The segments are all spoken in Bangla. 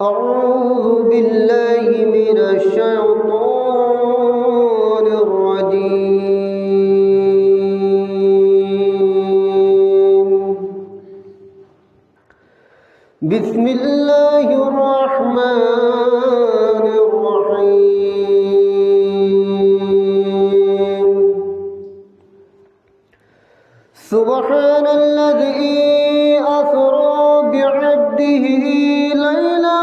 أعوذ بالله من الشيطان الرجيم. بسم الله الرحمن الرحيم. سبحان الذي أسرى بعبده ليلا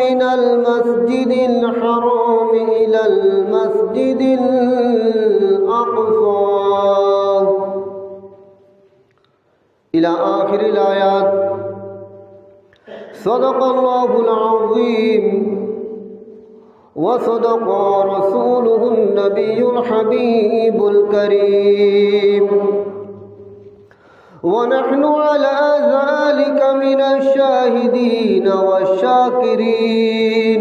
من المسجد الحرام إلى المسجد الأقصى إلى آخر الآيات. صدق الله العظيم وصدق رسوله النبي الحبيب الكريم، ونحن على ذلك من الشاهدين والشاكرين.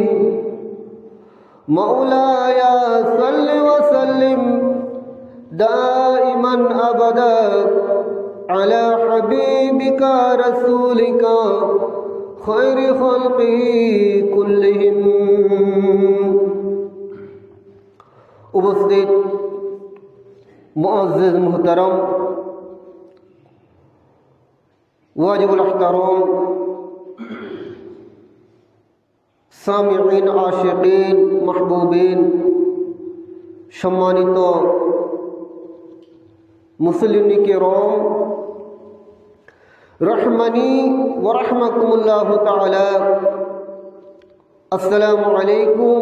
مولاي صل وسلم دائما أبدا على حبيبك رسولك خير خلقه كلهم. উপস্থিত মুআজ্জিজ মুহতারাম ওয়াজিবুল আহতারাম সামিঈন আশিকিন মাহবুবিন, সম্মানিত মুসলিমিন কিরাম, রহমানি ওয়া রাহমাকুমুল্লাহ তাআলা, আসসালামু আলাইকুম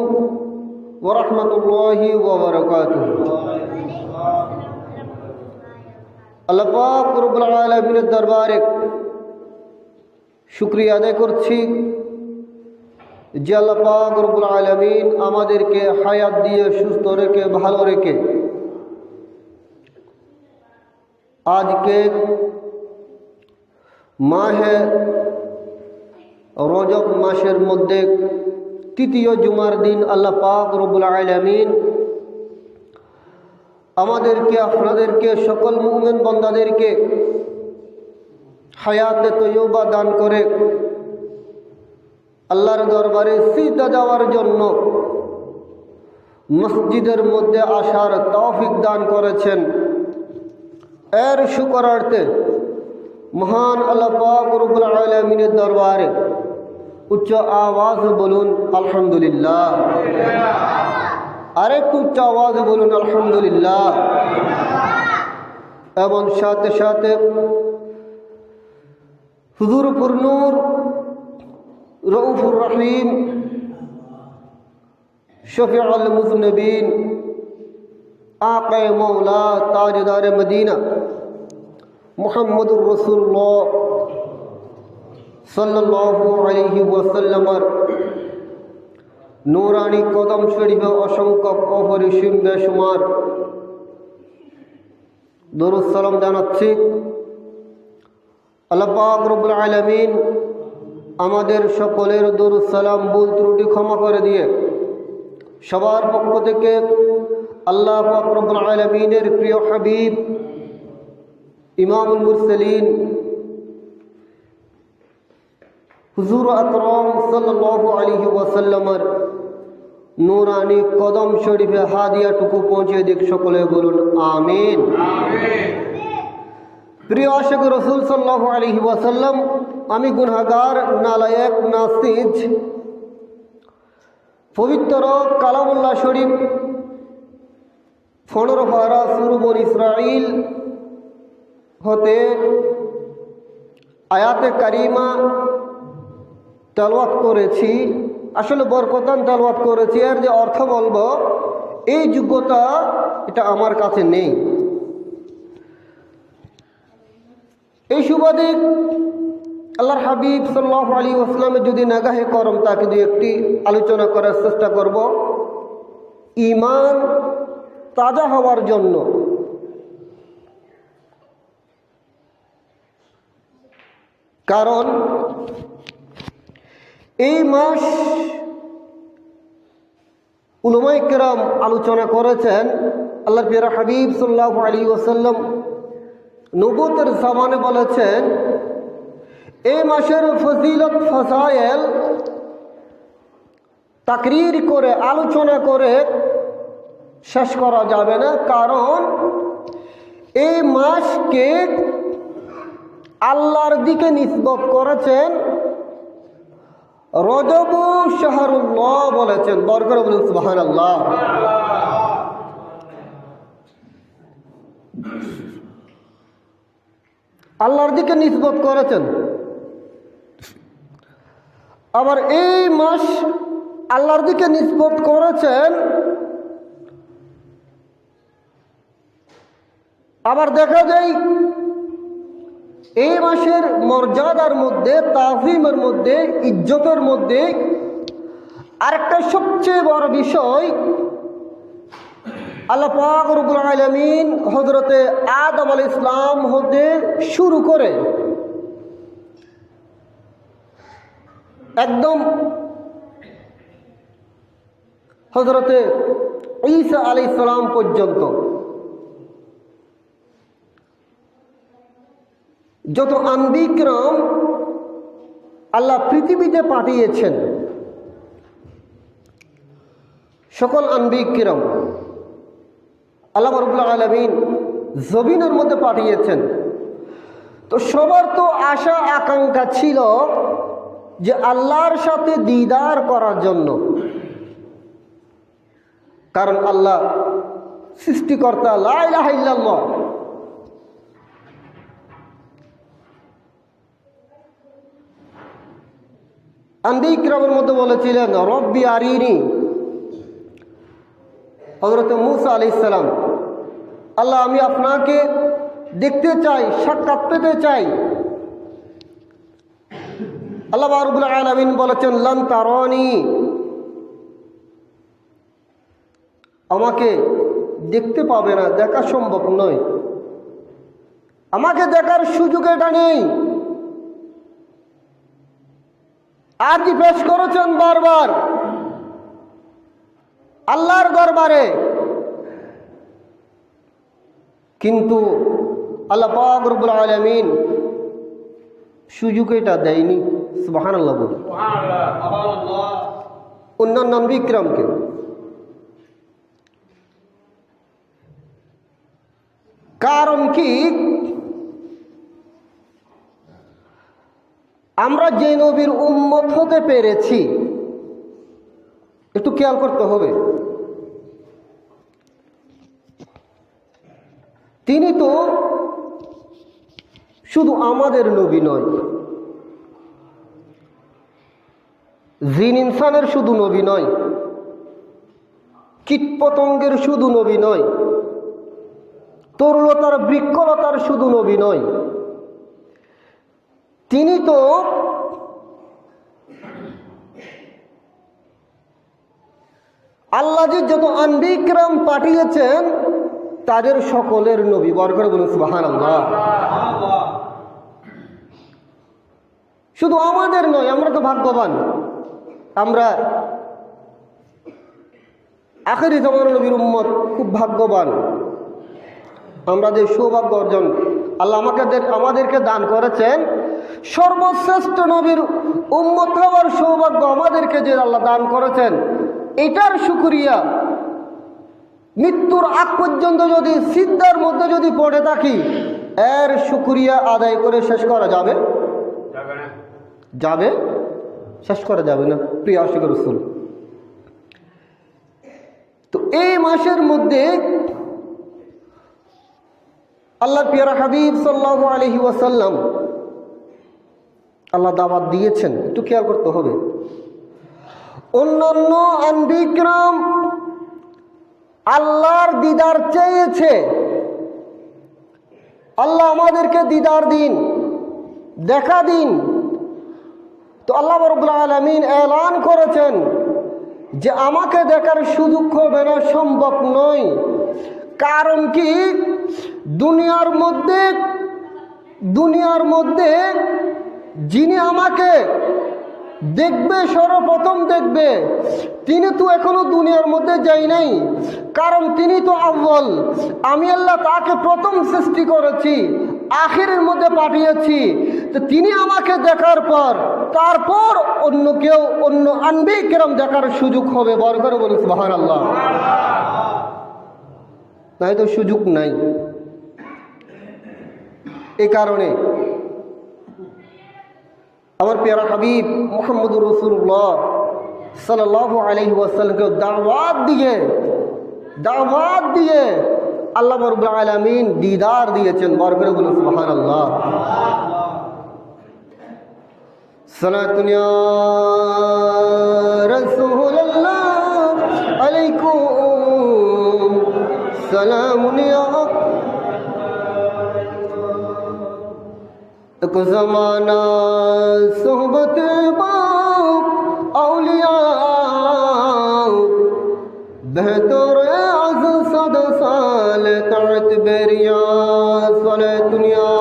ওয়া রাহমাতুল্লাহি ওয়া বারাকাতুহু। আল্লাহ পাক রব্বুল আলামিনের দরবারে শুকরিয়া আদায় করছি যে আল্লাহ পাক রব্বুল আলামিন আমাদেরকে হায়াত দিয়ে সুস্থ রেখে ভালো রেখে আজকে মাহে রজব মাসের মধ্যে তৃতীয় জুমার দিন আল্লাহ পাক রব্বুল আলামিন আমাদেরকে, আপনাদেরকে, সকল মুমিন বান্দাদেরকে হায়াতে তৈয়বা দান করে আল্লাহর দরবারে সিজদা দেওয়ার জন্য মসজিদের মধ্যে আসার তৌফিক দান করেছেন। এর শুকরার্থে মহান আল্লাহ পাক রব্বুল আলামিনের দরবারে উচ্চ আওয়াজ বলুন আলহামদুলিল্লাহ। আরেকটু উচ্চ আওয়াজ বলুন আলহামদুলিল্লাহ। এবং সাথে সাথে হুজুর পুরনূর রউফুর রহিম শফিউল মুজনিবিন আকায়ে মওলা তাজদারে মদিনা মুহাম্মদুর রাসূলুল্লাহ সাল্লাল্লাহু আলাইহি ওয়াসাল্লামের নূরানি কদম শরীফে অসংখ্য অপরিসীম বেশুমার দরুদ সালাম জানাচ্ছি। আল্লাহ পাক রব্বুল আলামিন আমাদের সকলের দরুদ সালাম ভুল ত্রুটি ক্ষমা করে দিয়ে সবার পক্ষ থেকে আল্লাহ পাক রব্বুল আলামিনের প্রিয় হাবিব ইমামুল মুরসালিন হুজুর আকরাম সাল্লাল্লাহু আলাইহি ওয়াসাল্লামের নূরানি কদম শরীফে হাদিয়াটুকু পৌঁছে দিক। সকলে বলুন আমিন। প্রিয় আশিক রাসূল সাল্লাল্লাহু আলাইহি ওয়াসাল্লাম, আমি গুনাহগার, নালায়েক, নাসিজ পবিত্র কালামুল্লাহ শরীফ 15 পারা সূরা বনী ইসরাঈল হতে আয়াতে কারিমা তেলাওয়াত করেছি। আসলে বরকতান তেলাওয়াত করেছি, এর যে অর্থ বলবো এই যোগ্যতা এটা আমার কাছে নেই। এই সুবাদে আল্লাহর হাবিব সাল্লাল্লাহু আলাইহি ওয়াসাল্লামের যদি নাগাহে করম তাকে দুই একটি আলোচনা করার চেষ্টা করব ঈমান তাজা হওয়ার জন্য। কারণ এই মাস উলামায়ে কেরাম আলোচনা করেছেন, আল্লাহর প্রিয় হাবিব সাল্লাল্লাহু আলাইহি ওয়াসাল্লাম নবুয়তের জামানে বলেছেন এই মাসের ফজিলত ফাজায়েল তাকরীর করে আলোচনা করে শেষ করা যাবে না, কারণ এই মাসকে আল্লাহর দিকে নিসবত করেছেন, রজব শাহরুল্লাহ বলেছেন। বরকত বলুন সুবহানাল্লাহ। আল্লাহর দিকে নিসবত করেছেন। আবার এই মাস আল্লাহর দিকে নিসবত করেছেন, আবার দেখা যায় এই মাসের মর্যাদার মধ্যে, তাজিমের মধ্যে, ইজ্জতের মধ্যে আরেকটা সবচেয়ে বড় বিষয়, আল্লাহ পাক রব্বুল আলামিন হযরতে আদম আলাইহিস সালাম হতে শুরু করে একদম হযরতে ঈসা আলাইহিস সালাম পর্যন্ত যত আম্বিয়া কিরাম আল্লাহ পৃথিবীতে পাঠিয়েছেন, সকল আম্বিয়া কিরাম আল্লাহ রাব্বুল আলামিন জমিনের মধ্যে পাঠিয়েছেন। তো সবার তো আশা আকাঙ্ক্ষা ছিল যে আল্লাহর সাথে দিদার করার জন্য, কারণ আল্লাহ সৃষ্টিকর্তা, লা ইলাহা ইল্লাল্লাহ। আম্বিয়া কিরামের মধ্যে বলেছিলেন রব্বি আরিনি, হযরত মূসা আলাইহিস সালাম, আল্লাহ আমি আপনাকে দেখতে চাই, সাক্ষাৎ পেতে চাই। আল্লাহ রাব্বুল আলামিন বলেছেন লান তারানি, আমাকে দেখতে পাবে না, দেখা সম্ভব নয়, আমাকে দেখার সুযোগ এটা নেই। আর কি পেশ করেছেন বারবার আল্লাহর দরবারে, কিন্তু আল্লাহ পাক রব্বুল আলামিন সুযোগ এটা দেয়নি। সুবহানাল্লাহ বলুন। অন্যান্য আম্বিয়া কিরামকে কারণ কি, আমরা যে নবীর উম্মত হতে পেরেছি একটু খেয়াল করতে হবে। তিনি তো শুধু আমাদের নবী নয়, জিন ইনসানের শুধু নবী নয়, কীটপতঙ্গের শুধু নবী নয়, তরুলতার বৃক্ষলতার শুধু নবী নয়, তিনি তো আল্লাহ যে যত আম্বিয়া কিরাম পাঠিয়েছেন তাদের সকলের নবী। বরকত বলুন সুবহানাল্লাহ। শুধু আমাদের নয়, আমরা তো ভাগ্যবান, আমরা আখিরি জামানার নবীর উম্মত, খুব ভাগ্যবান। আমরা যে সৌভাগ্য অর্জন আল্লাহ আমাদেরকে দান করেছেন, সর্বশ্রেষ্ঠ নবীর উম্মত হওয়ার সৌভাগ্য আমাদেরকে যে আল্লাহ দান করেছেন, এটার শুকরিয়া মৃত্যুর আগ পর্যন্ত যদি সিজদার মধ্যে যদি পড়ে থাকি, এর শুকরিয়া আদায় করে শেষ করা যাবে? যাবে? শেষ করা যাবে না প্রিয় আশিক রাসূল। তো এই মাসের মধ্যে আল্লাহর প্রিয় হাবিব সাল্লাল্লাহু আলাইহি ওয়াসাল্লাম আল্লাহ দাওয়াত দিয়েছেন, একটু খেয়াল করতে হবে। অন্যান্য আম্বিয়া কিরাম আল্লাহর দিদার চেয়েছে, আল্লাহ আমাদেরকে দিদার দিন, দেখা দিন। তো আল্লাহ রাব্বুল আলামিন এলান করেছেন যে আমাকে দেখার সুযোগ হবে না, সম্ভব নয়। কারণ কি, দুনিয়ার মধ্যে যিনি আমাকে দেখবে, সর্বপ্রথম দেখবে, তিনি তো এখনো দুনিয়ার মধ্যে যাই নাই, কারণ তিনি তো আউয়াল। আমি আল্লাহ তাকে প্রথম সৃষ্টি করেছি, আখিরের মধ্যে পাঠিয়েছি। তো তিনি আমাকে দেখার পর তারপর অন্য কেউ অন্য আনবী কেরাম দেখার সুযোগ হবে। বর করে বলুন সুবহানাল্লাহ। নাই তো সুযোগ নাই। এই কারণে আমার প্রিয় হাবিব মুহাম্মদুর রাসূলুল্লাহ সাল্লাল্লাহু আলাইহি ওয়াসাল্লামকে দাওয়াত দিয়ে আল্লাহ রাব্বুল আলামিন দিদার দিয়েছেন। বর করে বলুন সুবহানাল্লাহ। সালাতুন ইয়া রাসূলুল্লাহ আলাইকুম সালামুন ইয়া এক জামানা সোহবত বাপ আউলিয়া বেহতর আজ সদ সাল তাত বেরিয়া সালাতুন ইয়া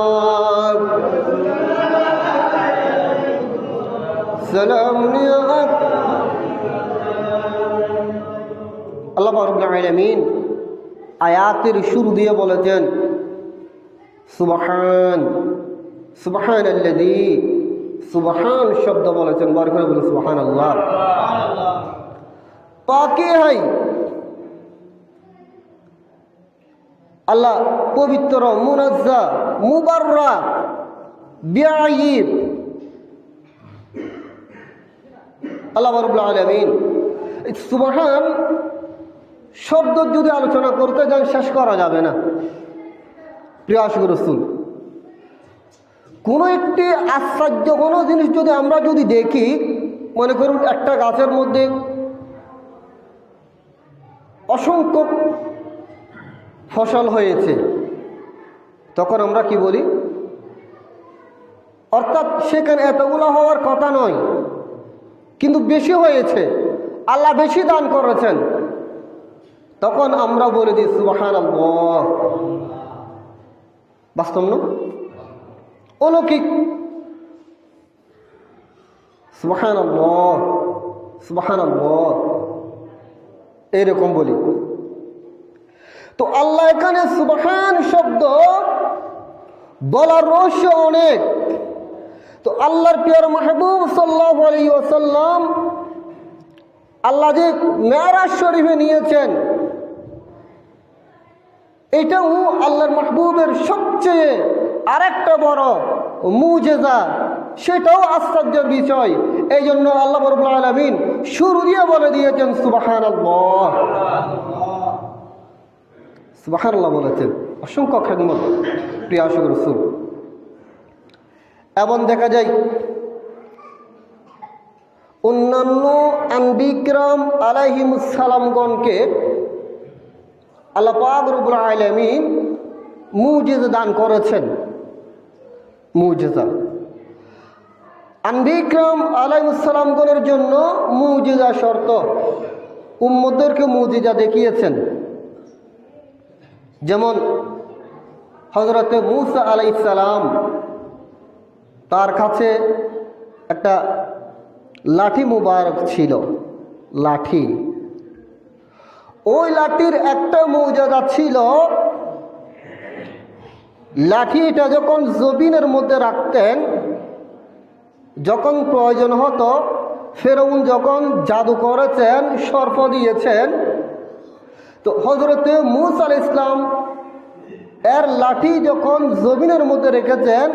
সালামুন ইয়া আল্লাহ রাব্বুল আলামিন আয়াতের শুরু দিয়ে বলেছেন সুবহানাল্লাযী, সুবহান শব্দ বলেছেন। বার করে বলুন সুবহানাল্লাহ। পাকে হাই আল্লাহ পবিত্র, মুনাজ্জা, মুবাররাক, বিআইব। আল্লাহ রাব্বুল আলামিন সুবহান শব্দ যদি আলোচনা করতে যান শেষ করা যাবে না। প্রিয় আশিক রাসূল, কোনো একটি আশ্চর্য কোনো জিনিস যদি আমরা যদি দেখি, মনে করুন একটা গাছের মধ্যে অসংখ্য ফসল হয়েছে, তখন আমরা কি বলি? অর্থাৎ সেখানে এতগুলো হওয়ার কথা নয়, কিন্তু বেশি হয়েছে, আল্লাহ বেশি দান করেছেন, তখন আমরা বলে দিই সুবহানাল্লাহ। বাস্তব না? অলৌকিক। সুবহানাল্লাহ, সুবহানাল্লাহ এরকম বলি। তো আল্লাহ এখানে সুবহান শব্দ বলার রহস্য অনেক। তো আল্লাহর প্রিয় মাহবুব সাল্লাল্লাহু আলাইহি ওয়াসাল্লাম আল্লাহ যে মেরাজ শরীফে নিয়েছেন, এটাও আল্লাহর মাহবুবের সবচেয়ে আরেকটা বড় মুজেজা, সেটাও আশ্চর্যের বিষয়। এই জন্য আল্লাহ রাব্বুল আলামিন শুরু দিয়ে বলে দিয়েছেন সুবহানাল্লাহ। সুবহানাল্লাহ বলেছেন। অসংখ্য খেদমত প্রিয় আশিক রাসূল। এবং দেখা যায় অন্যান্য আম্বিকরাম আলাইহিমুস সালামগণকে আল্লাহ পাক রব্বুল আলামিন মুজিজা দান করেছেন। মুজিজা আম্বিকরাম আলাইহিস সালামগণের জন্য মুজিজা শর্ত, উম্মতদেরকে মুজিজা দেখিয়েছেন। যেমন হযরতে মূসা আলাইহিস সালাম, তার কাছে একটা লাঠি মুবারক ছিল, লাঠি। ওই লাঠির একটা মুজিজা ছিল, লাঠিটা যখন জমিনের মধ্যে রাখতেন, যখন প্রয়োজন হতো, ফেরাউন যখন জাদু করেছেন, সর্প দিয়েছেন, তো হযরতে মূসা আলাইহিস সালাম এর লাঠি যখন জমিনের মধ্যে রেখেছেন,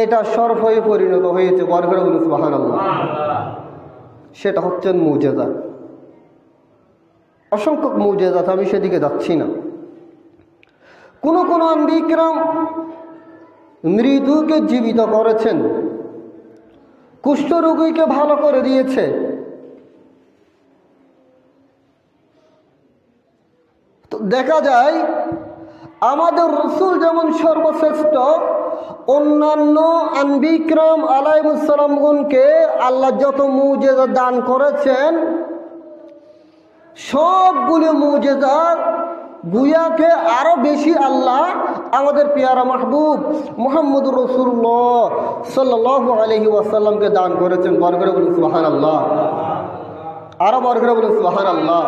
এটা সর্প হয়ে পরিণত হয়েছে। বড় করে বলুন সুবহানাল্লাহ। সেটা হচ্ছেন মুজিজা। অসংখ্য মুজিজা, আমি সেদিকে যাচ্ছি না। কোন কোন আম্বিকরাম মৃত্যুকে জীবিত করেছেন, কুষ্ঠরোগীকে ভালো করে দিয়েছে। তো দেখা যায় আমাদের রাসূল যেমন সর্বশ্রেষ্ঠ, অন্যান্য আম্বিকরাম আলাইহিস সালামগণকে আল্লাহ যত মুজিজা দান করেছেন, সবগুলো মুজিজা গুয়াকে আরো বেশি আল্লাহ আমাদের পেয়ারা মাহবুব মুহাম্মদুর রাসূলুল্লাহ সাল্লাল্লাহু আলাইহি ওয়াসাল্লামকে দান করেছেন। বড় করে বলুন সুবহানাল্লাহ। আরো বড় করে বলুন সুবহানাল্লাহ।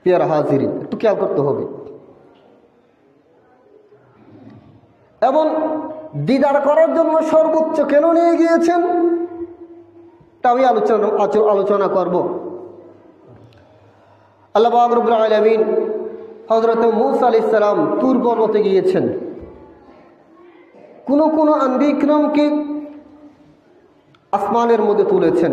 পেয়ারা হাজিরিন, একটু খেয়াল করতে হবে। এবং দিদার করার জন্য সর্বোচ্চ কেন নিয়ে গিয়েছেন তা আমি আলোচনা করব। আল্লাহ পাক রব্বুল আলামিন হযরত মূসা আলাইহিস সালাম তুর পর্বতে গিয়েছেন। কোন আম্বিয়া কিরামকে আসমানের মধ্যে তুলেছেন।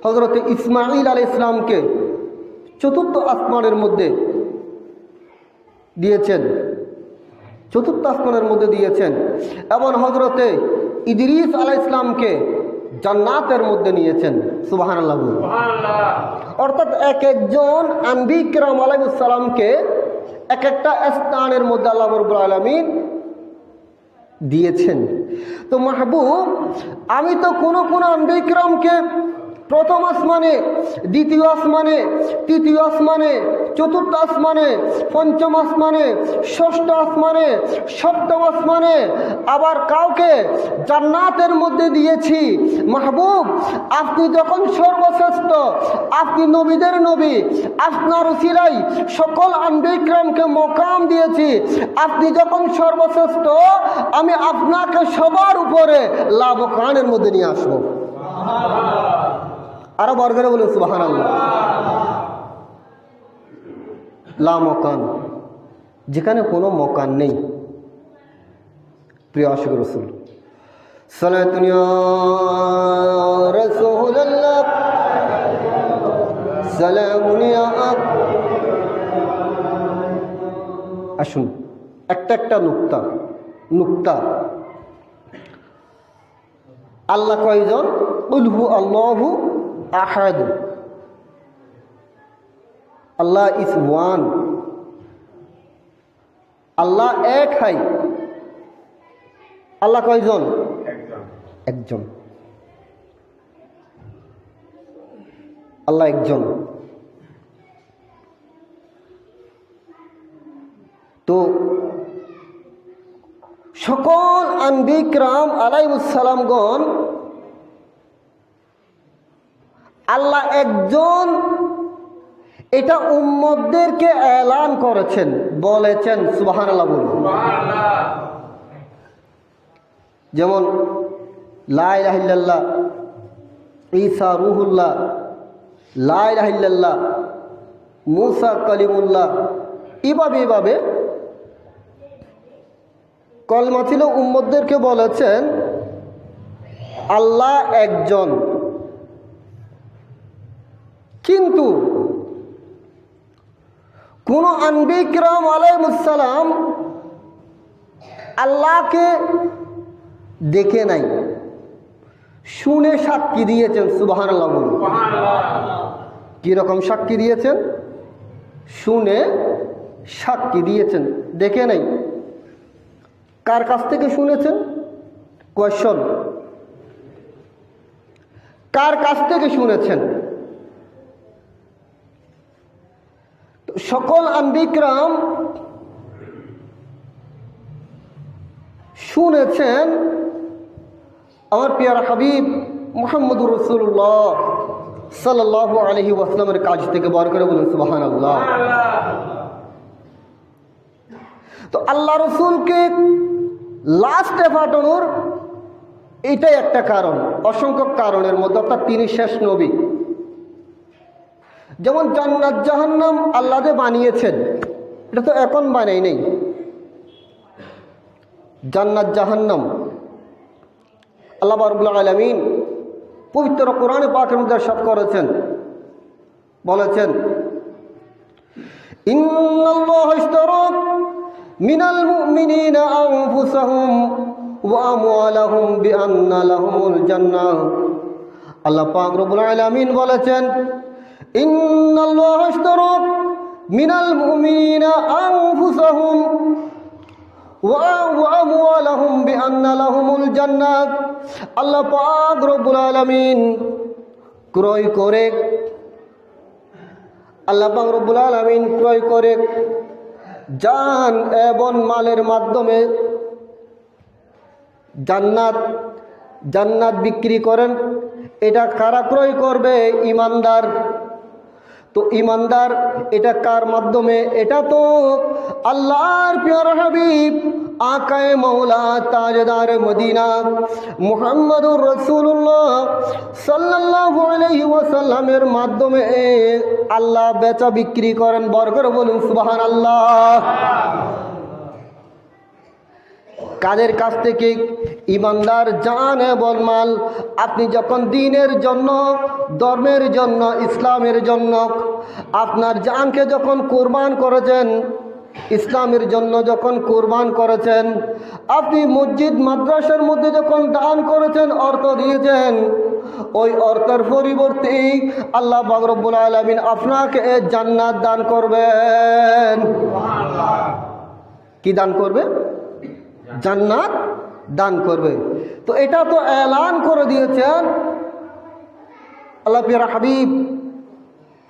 হযরতে ইসমাঈল আলাইহিস সালামকে চতুর্থ আসমানের মধ্যে দিয়েছেন, এবং হযরতে ইদ্রিস আলাইহিস সালামকে জান্নাতের মধ্যে নিয়েছেন। সুবহানাল্লাহ। অর্থাৎ এক একজন আম্বিয়া কিরাম আলাইহিস সালামকে এক একটা স্থানের মধ্যে আল্লাহ রাব্বুল আলামিন দিয়েছেন। তো মাহবুব, আমি তো কোন আম্বিয়া কিরামকে প্রথম আসমানে, দ্বিতীয় আসমানে, তৃতীয় আসমানে, চতুর্থ আসমানে, পঞ্চম আসমানে, ষষ্ঠ আসমানে, সপ্তম আসমানে, আবার কাউকে জান্নাতের মধ্যে দিয়েছি। মাহবুব, আপনি যখন সর্বশ্রেষ্ঠ, আপনি নবীদের নবী, আপনার উসিলায় সকল আম্বিয়া কিরামকে মকাম দিয়েছি, আপনি যখন সর্বশ্রেষ্ঠ, আমি আপনাকে সবার উপরে লাভকানের মধ্যে নিয়ে আসবো। আরো বর্গরে বলুন সুবহানাল্লাহ। লা মকান, যেখানে কোনো মকান নেই। প্রিয় আশিক রাসূল, সালাতুন ইয়া রাসূলুল্লাহ, সালামুন ইয়া। আসুন একটা নুক্তা। আল্লাহ কয়জন? কুল হু আল্লাহু আহাদ। আল্লাহ ইজ ওয়ান। আল্লাহ এক হাই। আল্লাহ কয়জন? একজন। আল্লাহ একজন। তো সকল আম্বিয়া কিরাম আলাইহিস সালামগণ আল্লাহ একজন, এটা উম্মতদেরকে এলান করেছেন, বলেছেন। সুবহানাল্লাহ বলুন। যেমন লা ইলাহা ইল্লাল্লাহ, ঈসা রূহুল্লাহ, লা ইলাহা ইল্লাল্লাহ, মূসা কালিমুল্লাহ, এভাবে কলমা ছিল, উম্মতদেরকে বলেছেন আল্লাহ একজন। কিন্তু কোন আম্বিয়া কিরাম আলাইহিস সালাম আল্লাহকে দেখে নাই, শুনে সাক্ষী দিয়েছেন। সুবহানাল্লাহ বলুন। কি রকম সাক্ষী দিয়েছেন? শুনে সাক্ষী দিয়েছেন, দেখে নাই। কার কাছ থেকে শুনেছেন? কোয়েশ্চন, কার কাছ থেকে শুনেছেন? সকল আম্বিয়া কিরাম শুনেছেন আমার প্রিয় হাবিব মুহাম্মদুর রাসূলুল্লাহ সাল্লাল্লাহু আলাইহি ওয়াসাল্লামের কাছ থেকে। বার করে বলুন সুবহানাল্লাহ। তো আল্লাহ রসুলকে লাস্টে পাঠানোর এটাই একটা কারণ, অসংখ্য কারণের মধ্যে। অর্থাৎ তিনি শেষ নবী। যেমন জান্নাত জাহান্নাম আল্লাহ যে বানিয়েছেন, এটা তো এখন বানাই নেই। জান্নাত জাহান্নাম আল্লাহ রাব্বুল আলামিন পবিত্র কোরআনে পাকের মধ্যে ইরশাদ করেছেন, বলেছেন ইন্নাল্লাহা ইশতারা মিনাল মুমিনিনা আনফুসাহুম ওয়া আমওয়ালাহুম বিআন্না লাহুমুল জান্নাহ। আল্লাহ পাক রব্বুল আলামিন বলেছেন ইন্নাল্লাহা ইশতারা মিনাল মুমিনিনা আনফুসাহুম ওয়া আমওয়ালাহুম বিআন্না লাহুমুল জান্নাহ। আল্লাহ পাক রব্বুল আলামিন ক্রয় করে, আল্লাহ পাক রব্বুল আলামিন ক্রয় করে জান এবং মালের মাধ্যমে জান্নাত বিক্রি করেন। এটা কারা ক্রয় করবে? ঈমানদার। তো ইমানদার এটা কার মাধ্যমে? এটা তো আল্লাহর প্রিয় হাবিব আকায়ে মাওলা তাজদার মদিনা মুহাম্মদুর রাসূলুল্লাহ সাল্লাল্লাহু আলাইহি ওয়াসাল্লামের মাধ্যমে আল্লাহ বেচা বিক্রি করেন। বরকত বলুন সুবহানাল্লাহ। কাদের কাছ থেকে? ইমানদার জান এবং মাল। আপনি যখন দ্বীনের জন্য, ধর্মের জন্য, ইসলামের জন্য আপনার জানকে যখন কুরবান করেছেন, ইসলামের জন্য যখন কুরবান করেছেন, আপনি মসজিদ মাদ্রাসার মধ্যে যখন দান করেছেন, অর্থ দিয়েছেন, ওই অর্থের পরিবর্তে আল্লাহ পাক রব্বুল আলামিন আপনাকে জান্নাত দান করবেন। কি দান করবে? জান্নাত দান করবে। তো এটা তো এলান করে দিয়েছেন আল্লাহ প্রিয় হাবিব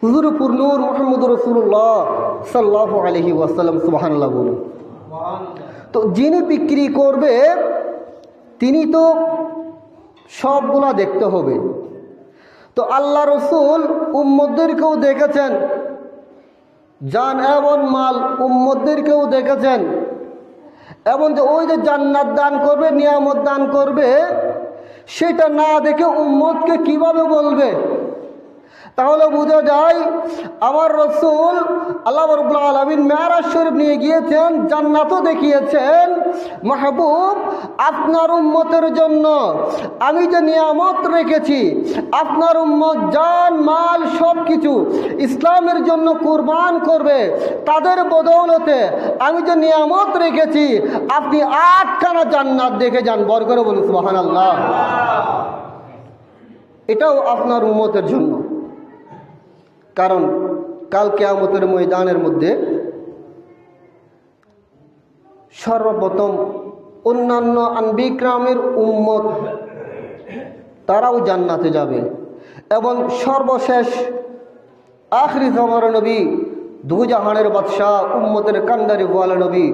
হুজুর নূর মুহাম্মদুর রাসূলুল্লাহ সাল্লাল্লাহু আলাইহি ওয়াসাল্লাম। সুবহানাল্লাহ বলুন। তো যিনি বিক্রি করবে তিনি তো সবগুলা দেখতে হবে। তো আল্লাহ রসুল উম্মতদেরকেও দেখেছেন, জান এবং মাল উম্মতদেরকেও দেখেছেন, এবং যে ওই যে জান্নাত দান করবে, নিয়ামত দান করবে, সেটা না দেখে উম্মতকে কিভাবে বলবে? তাহলে বোঝা যায় আমার রসুল আল্লাহ রাব্বুল আলামিন মেরাজ শরীফ নিয়ে গিয়েছেন, জান্নাতও দেখিয়েছেন। মাহবুব, আপনার উম্মতের জন্য আমি যে নিয়ামত রেখেছি, আপনার উম্মত জান মাল সব কিছু ইসলামের জন্য কুরবান করবে, তাদের বদৌলতে আমি যে নিয়ামত রেখেছি, আপনি 8খানা জান্নাত দেখে যান। বরকত করে বলুন সুবহানাল্লাহ। এটাও আপনার উম্মতের জন্য। কারণ কাল কিয়ামতের ময়দানের মধ্যে সর্বপ্রথম অন্যান্য আনবিক্রামের উম্মত তারাও জান্নাতে যাবে, এবং সর্বশেষ আখরি জামানার নবী, দুজাহানের বাদশাহ, উম্মতের কান্ডারি ওয়ালা নবী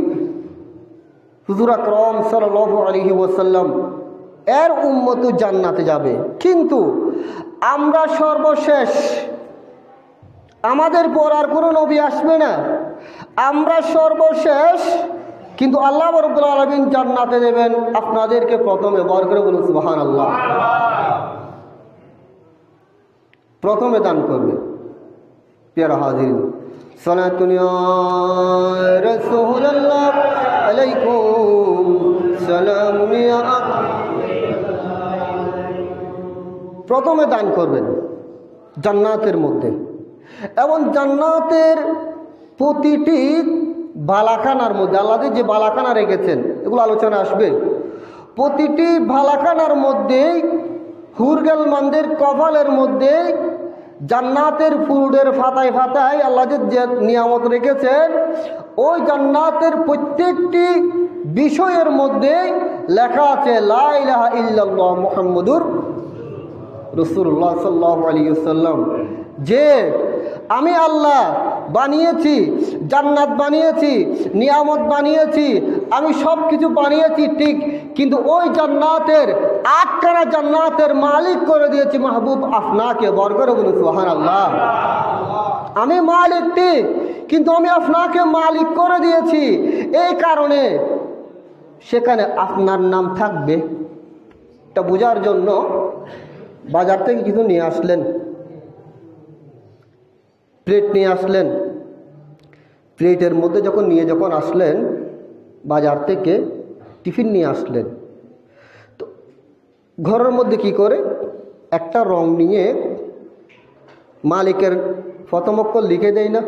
হুজুর আকরাম সাল্লাল্লাহু আলাইহি ওয়াসাল্লাম, এর উম্মতও জান্নাতে যাবে। কিন্তু আমরা সর্বশেষ, আমাদের পর আর কোনো নবী আসবে না, আমরা সর্বশেষ, কিন্তু আল্লাহ রাব্বুল আলামিন জান্নাতে দেবেন আপনাদেরকে প্রথমে। বরকত করে বলুন সুবহানাল্লাহ। প্রথমে দান করবে। প্রিয় হাজিরিন, সালাতুন ইয়া রাসূলুল্লাহ আলাইকুম সালামুন ইয়া, প্রথমে দান করবেন জান্নাতের মধ্যে। এবং জান্নাতের প্রতিটি বালাখানার মধ্যে আল্লাহ যে বালাখানা রেখেছেন, এগুলো আলোচনা আসবে, প্রতিটি বালাখানার মধ্যেই হুরগাল মানদের কপালের মধ্যে জান্নাতের ফুলের ফাতায় ফাতায় আল্লাহ যে নিয়ামত রেখেছেন, ওই জান্নাতের প্রত্যেকটি বিষয়ের মধ্যে লেখা আছে লা ইলাহা ইল্লাল্লাহ মুহাম্মাদুর রাসূলুল্লাহ সাল্লাল্লাহু আলাইহি ওয়াসাল্লাম, যে আমি আল্লাহ বানিয়েছি, জান্নাত বানিয়েছি, নিয়ামত বানিয়েছি, আমি সব কিছু বানিয়েছি ঠিক, কিন্তু ওই জান্নাতের 8খানা জান্নাতের মালিক করে দিয়েছি মাহবুব আপনাকে। বরকত বলুন সুবহানাল্লাহ। আমি মালিক ঠিক, কিন্তু আমি আপনাকে মালিক করে দিয়েছি। এই কারণে সেখানে আপনার নাম থাকবে। এটা বোঝার জন্য বাজার থেকে কিছু নিয়ে আসলেন, প্লেট নিয়ে আসলেন, প্লেটের মধ্যে যখন আসলেন বাজার থেকে, টিফিন নিয়ে আসলেন, তো ঘরের মধ্যে কি করে একটা রং নিয়ে মালিকের প্রথম অক্ষর লিখে দেয় না,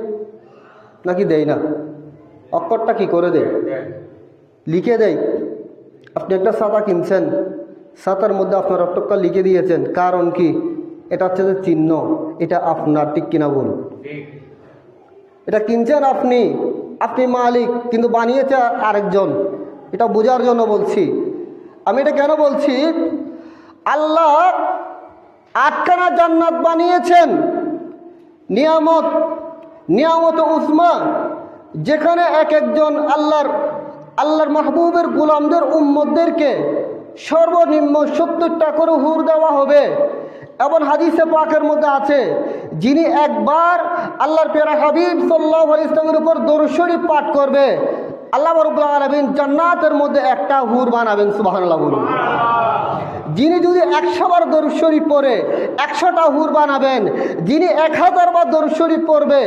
নাকি দেয় না? অক্ষরটা কি করে দেয়? লিখে দেয়। আপনি একটা ছাতা কিনছেন, ছাতার মধ্যে আপনার অক্ষরটা লিখে দিয়েছেন, কারণ কি? এটা হচ্ছে যে চিহ্ন, এটা আপনার, ঠিক কিনা বলুন? এটা কিনছেন আপনি, আপনি মালিক, কিন্তু বানিয়েছে আরেকজন। এটা বোঝার জন্য বলছি। আমি এটা কেন বলছি? আল্লাহ 8খানা জান্নাত বানিয়েছেন, নিয়ামত উসমা, যেখানে এক একজন আল্লাহর মাহবুবের গোলামদের উম্মতদেরকে সর্বনিম্ন 70টা করে হুর দেওয়া হবে, এবং হাদিসে পাকের মধ্যে আছে, যিনি একবার আল্লাহর প্যারা হাবিব সাল্লাল্লাহু আলাইহি ওয়াসাল্লামের উপর দরুদ শরীফ পাঠ করবে, আল্লাহ রাব্বুল আলামিন জান্নাতের মধ্যে একটা হুর বানাবেন। সুবহানাল্লাহ বলুন। যিনি যদি 100 বার দরুদ শরীফ পড়ে 100টা হুর বানাবেন। যিনি 1000 বার দরুদ শরীফ পড়বে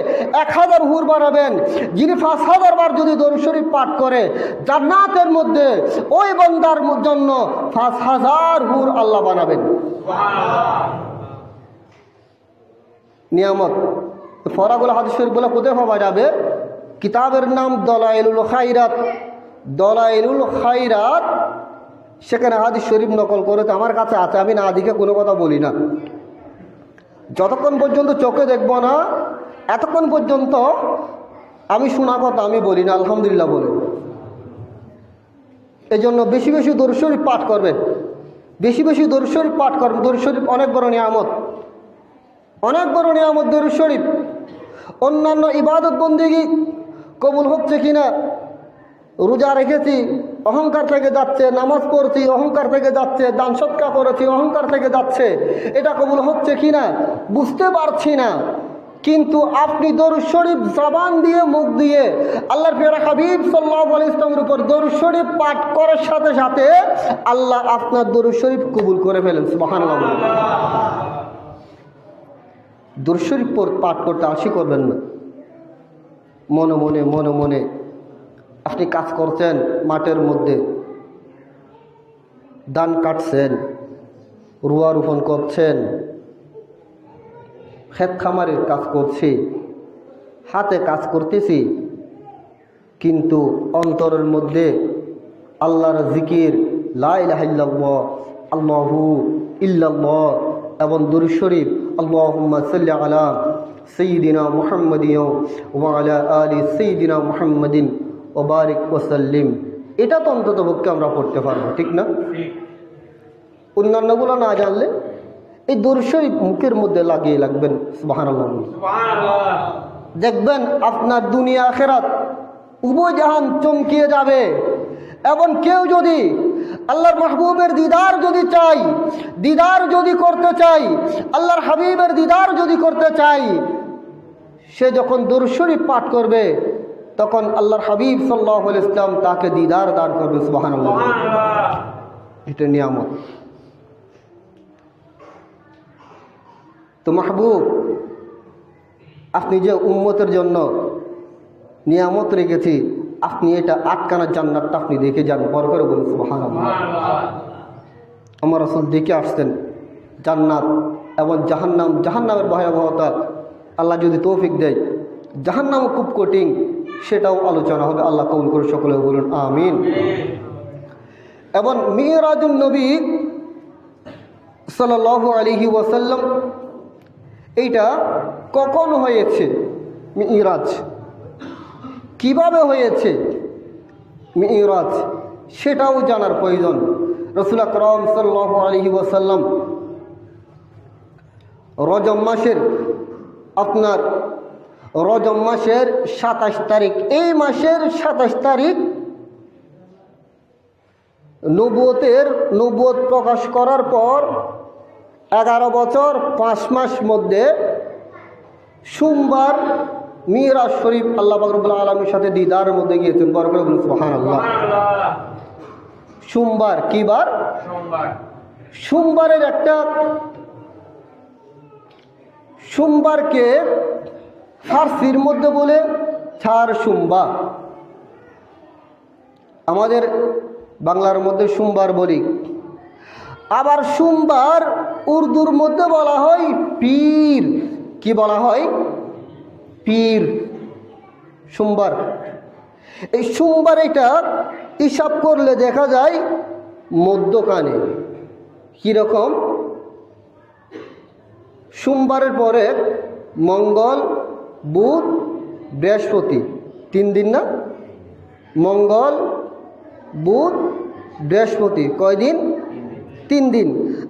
1000 হুর বানাবেন। যিনি 5000 বার যদি দরুদ শরীফ পাঠ করে, জান্নাতের মধ্যে ওই বান্দার জন্য 5000 হুর আল্লাহ বানাবেন। নিয়ামত ফরাগুল হাদিস শরীফগুলো কোথায় পাওয়া যাবে? কিতাবের নাম দলাইলুল খায়রাত। দলাইলুল খায়রাত, সেখানে হাদিস শরীফ নকল করে তো আমার কাছে আছে, আমি না দিকে কোনো কথা বলি না। যতক্ষণ পর্যন্ত চোখে দেখব না এতক্ষণ পর্যন্ত আমি শোনা কথা আমি বলি না, আলহামদুলিল্লাহ বলে। এই জন্য বেশি বেশি দরুদ শরীফ পাঠ করবেন, বেশি বেশি দরুদ শরীফ পাঠ করবেন। দরুদ শরীফ অনেক বড় নিয়ামত, অনেক বড় নিয়ামত দরুদ শরীফ। অন্যান্য ইবাদত বন্দেগী কবুল হচ্ছে কিনা, রোজা রেখেছি অহংকার থেকে যাচ্ছে, নামাজ পড়ছি অহংকার থেকে যাচ্ছে, দান সৎকার করেছি অহংকার থেকে যাচ্ছে, এটা কবুল হচ্ছে কিনা বুঝতে পারছি না। কিন্তু আপনি দরুদ শরীফ জবান দিয়ে মুখ দিয়ে আল্লাহর প্যারা হাবিব সাল্লাল্লাহু আলাইহি ওয়াসাল্লামের উপর দরুদ শরীফ পাঠ করার সাথে সাথে আল্লাহ আপনার দরুদ শরীফ কবুল করে ফেলেন। সুবহানাল্লাহ। দরুদ শরীফ পাঠ করতে আশি করবেন না। মনে মনে মনে মনে আপনি কাজ করছেন, মাঠের মধ্যে ধান কাটছেন, রোয়া রোপণ করছেন, ক্ষেত খামারের কাজ করছি, হাতে কাজ করতেছি, কিন্তু অন্তরের মধ্যে আল্লাহর জিকির লা ইলাহা ইল্লাল্লাহ, আল্লাহু ইল্লাল্লাহ এবং দরুদ শরীফ আল্লাহুম্মা সাল্লি আলা সাইয়্যিদিনা মুহাম্মাদিন ওয়া আলা আলি সাইয়্যিদিনা মুহাম্মাদিন ও বারিক ওয়াসাল্লিম, এটা তো অন্তত পক্ষে আমরা পড়তে পারবো, ঠিক না? অন্যান্যগুলো না জানলে এই দরুদ শরীফ মুখের মধ্যে লাগিয়ে লাগবেন। সুবহানাল্লাহ। দেখবেন আপনার দুনিয়া আখিরাত উভয় জাহান চমকিয়ে যাবে। এবং কেউ যদি আল্লাহর মাহবুবের দিদার যদি চাই, দিদার যদি করতে চাই, আল্লাহর হাবিবের দিদার যদি করতে চাই, সে যখন দরুদ শরীফ পাঠ করবে তখন আল্লাহর হাবিব সাল্লাল্লাহু আলাইহি ওয়াসাল্লাম তাকে দিদার দান করবে। সুবহানাল্লাহ। এটা নিয়ামত। তো মাহবুব, আপনি যে উম্মতের জন্য নিয়ামত রেখেছি, আপনি এটা আটকানা জান্নাতটা আপনি দেখে যান, বড় করে বলুন সুবহানাল্লাহ। আমার রাসূল দেখে আসছেন জান্নাত এবং জাহান্নাম, জাহান্নামের ভয়াবহতা আল্লাহ যদি তৌফিক দেয়, জাহান্নামও খুব কঠিন, সেটাও আলোচনা হবে। আল্লাহ কবুল করে সকলে বলুন আমিন। এবং মিরাজুন নবী সাল্লাল্লাহু আলাইহি ওয়াসাল্লাম, এইটা কখন হয়েছে, মিরাজ কিভাবে হয়েছে, মিরাজ সেটাও জানার প্রয়োজন। রাসূল আকরাম সাল্লাল্লাহু আলাইহি ওয়াসাল্লাম রজব মাসের আপনার রজব মাসের 27 তারিখ, এই মাসের 27 তারিখ নবুয়ত প্রকাশ করার পর 11 বছর 5 মাস মধ্যে সোমবার মিরাজ শরীফ আল্লাহ পাক রব্বুল আলামিনের সাথে দিদারের মধ্যে গিয়েছেন। বড় করে বলুন সুবহানাল্লাহ। সোমবার কি বার? সোমবারের একটা, সোমবারকে ফার্সির মধ্যে বলে চার সোমবার, আমাদের বাংলার মধ্যে সোমবার বলি। আবার সোমবার উর্দুর মধ্যে বলা হয় পীর। কি বলা হয়? পীর। সোমবার, এই সোমবার এটা হিসাব করলে দেখা যায় মধ্যখানে। কীরকম? সোমবারের পরে মঙ্গল, বুধ, বৃহস্পতি, 3 দিন না? মঙ্গল, বুধ, বৃহস্পতি, কয় দিন? 3 দিন।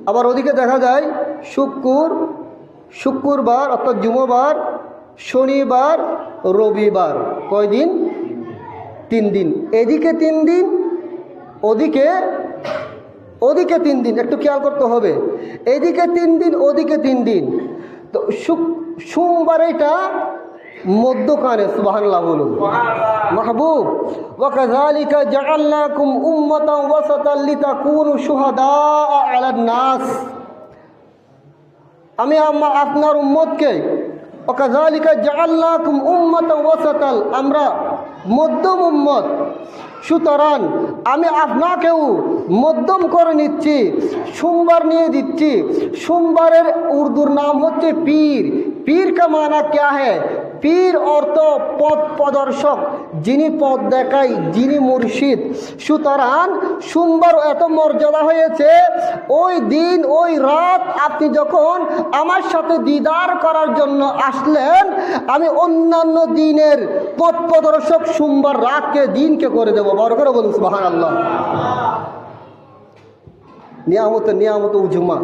আবার ওদিকে দেখা যায় শুক্রবার অর্থাৎ জুমাবার, শনিবার, রবিবার, কয় দিন? 3 দিন। এদিকে 3 দিন, ওদিকে ওদিকে 3 দিন, একটু খেয়াল করতে হবে, এদিকে 3 দিন ওদিকে 3 দিন। তো সোমবার এটা মধ্যখানে, সুবহানাল্লাহ বলুন। মাহবুব ওয়াকাযালিকা জাআলনাকুম উম্মাতান ওয়াসাতান লিতাকুনু শুহাদাআ আলান নাস, আমি আপনার উম্মতকে ওয়াকাযালিকা জাআলনাকুম উম্মাতান ওয়াসাতান, আমরা মধ্যম উম্মত, সুতরাং আমি আপনাকেও মধ্যম করে নিচ্ছি, সোমবার নিয়ে দিচ্ছি। সোমবারের উর্দুর নাম হচ্ছে পীর। পীর কা মানা ক্যা হ্যায়? পীর অর্থ পথ প্রদর্শক, যিনি পথ দেখায়, যিনি মুর্শিদ। সুতরাং সোমবার এত মর্যাদা হয়েছে, ওই দিন ওই রাত আপনি যখন আমার সাথে দিদার করার জন্য আসলেন, আমি অন্যান্য দিনের পথ প্রদর্শক সোমবার রাতকে দিনকে করে দেবো। বড় করে বলুন সুবহানাল্লাহ। নিয়ামত উজমা।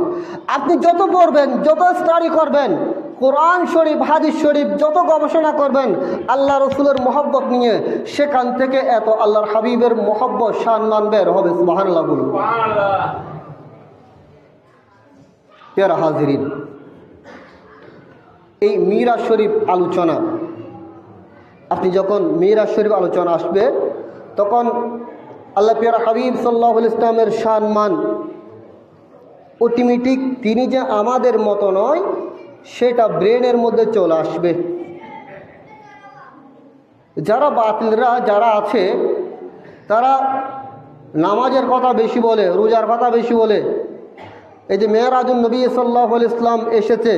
আপনি যত পড়বেন, যত স্টাডি করবেন, কোরআন শরীফ হাদিস শরীফ যত গবেষণা করবেন আল্লাহ রসুলের মহব্বত নিয়ে, সেখান থেকে এত আল্লাহর হাবিবের মহব্বত সম্মান বের হবে। সুবহানাল্লাহ বলুন। প্যারা হাজিরিন, এই মিরাজ শরীফ আলোচনা, আপনি যখন মিরাজ শরীফ আলোচনা আসবে, তখন আল্লাহ প্যারা হাবিব সাল্লাল্লাহু আলাইহি ওয়াসাল্লামের সম্মান অটোমেটিক, তিনি যে আমাদের মতো নয় সেটা ব্রেনের মধ্যে চলে আসবে। যারা বাতিলরা যারা আছে, তারা নামাজের কথা বেশি বলে, রোজার কথা বেশি বলে। এই যে মেরাজুন নবী সাল্লাল্লাহু আলাইহি ওয়াসাল্লাম এসেছে,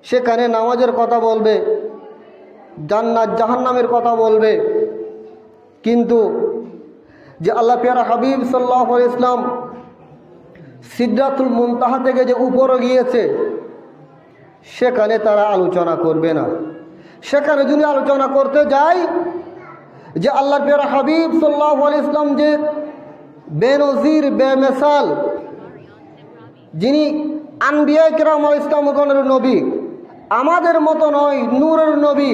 সেখানে নামাজের কথা বলবে, জান্নাত জাহান্নামের কথা বলবে, কিন্তু যে আল্লাহ প্যারা হাবিব সাল্লাল্লাহু আলাইহি ওয়াসাল্লাম সিদরাতুল মুনতাহা থেকে যে উপরে গিয়েছে, সেখানে তারা আলোচনা করবে না। সেখানে যদি আলোচনা করতে যায় যে আল্লাহ প্যারা হাবিব সাল্লাল্লাহু আলাইহি ওয়াসাল্লাম যে বেনজির বেমিসাল, যিনি আনবিয়া কিরাম আলাইহিস সালামের নবী, আমাদের মতো নয়, নূরের নবী,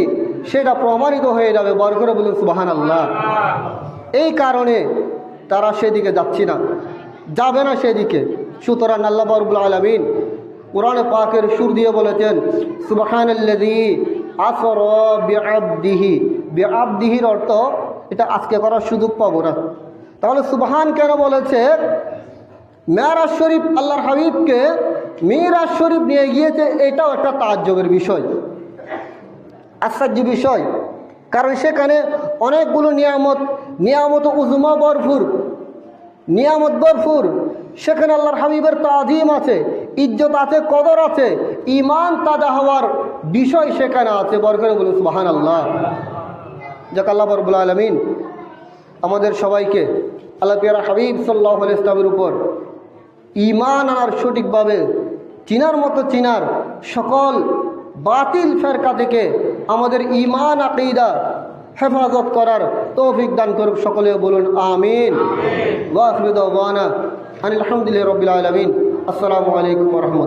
সেটা প্রমাণিত হয়ে যাবে। বড় করে বলুন সুবহানাল্লাহ। এই কারণে তারা সেদিকে যাচ্ছে না, যাবে না সেদিকে। সুতরাং আল্লাহ রাব্বুল আলামিন কোরআনে পাকের সুর দিয়ে বলেছেন, সুবহানাল্লাযী আসরা বিআবদিহি। বিআবদিহির অর্থ এটা আজকে করার সুযোগ পাবো না, তাহলে সুবহান কেন বলেছে? মেরাজ শরীফ আল্লাহর হাবিবকে মিরাজ শরীফ নিয়ে গিয়েছে, এটাও একটা তাজ্জুবের বিষয়, আশ্চর্য বিষয়। কারণ সেখানে অনেকগুলো নিয়ামত উজমা ভরপুর, নিয়ামত ভরপুর। সেখানে আল্লাহর হাবিবের তাজিম আছে, ইজ্জত আছে, কদর আছে, ঈমান তাজা হওয়ার বিষয় সেখানে আছে। বরকত বলুন সুবহানাল্লাহ। যাক আল্লাহ রাব্বুল আলামিন আমাদের সবাইকে আল্লাহ প্যারা হাবিব সাল্লাল্লাহু আলাইহি ওয়াসাল্লামের উপর ঈমান আর সঠিকভাবে চিনার মতো চিনার, সকল বাতিল ফেরকা থেকে আমাদের ঈমান আকীদা হেফাজত করার তৌফিক দান করুক। সকলে বলুন আমিন। ওয়া আখিরু দাওয়ানা আনিল হামদুলিল্লাহি রাব্বিল আলামিন। আসসালামু আলাইকুম ওয়া রাহমাতুল্লাহ।